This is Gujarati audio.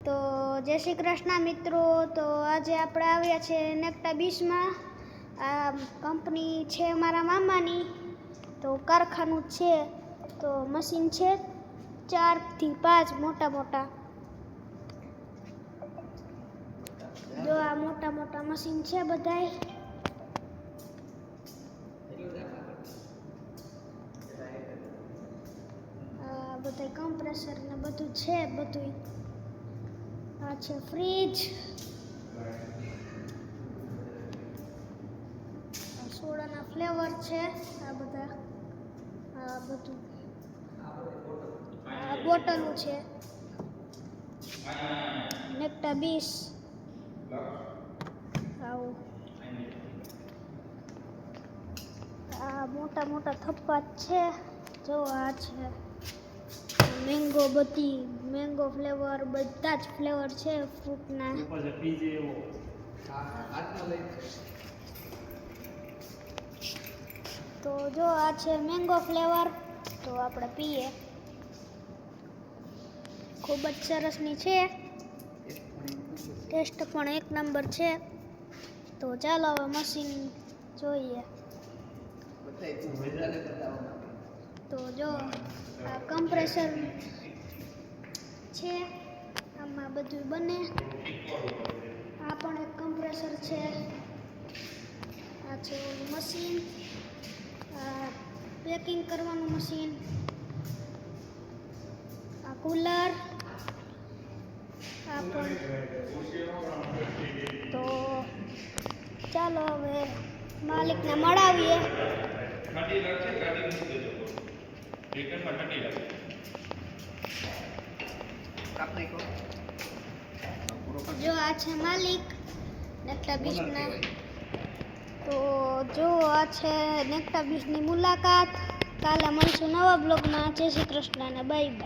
તો જય શ્રી કૃષ્ણ મિત્રો. તો આજે આપણે આવ્યા છે નેક્ટા બીસમાં. આ કંપની છે મારા મામાની, તો કારખાનું છે. તો મશીન છે 4 થી 5 મોટા મોટા. જો આ મોટા મોટા મશીન છે બધાય. બધા કમ્પ્રેસર ને બધું છે. બધું આ છે ફ્રીજ, સોડાના ફ્લેવર છે. આ બધા આ બધું આ બોટલો છે નેક્ટા 20. આવું આ મોટા મોટા થપ્પા છે. જો આ છે મેંગો, બધી મેંગો ફ્લેવર, બધા જ ફ્લેવર છે ફ્રૂટના. તો જો આ છે મેંગો ફ્લેવર. તો આપણે પીએ, ખૂબ જ સરસની છે, ટેસ્ટ પણ 1 નંબર છે. તો ચાલો હવે મશીન જોઈએ. તો જો આ કમ્પ્રેસર છે, આમાં બધું બને. આ પણ એક કમ્પ્રેસર છે. આ છે મશીન, આ પેકિંગ કરવાનું મશીન, આ કુલર, આ પણ. તો ચાલો હવે માલિકને મળાવીએ. જો આ છે માલિક નેક્ટા બીસના. તો જો આ છે નેક્ટા બીસની મુલાકાત. કાલે મળશું નવા બ્લોગમાં. જય શ્રી કૃષ્ણ અને બાય બાય.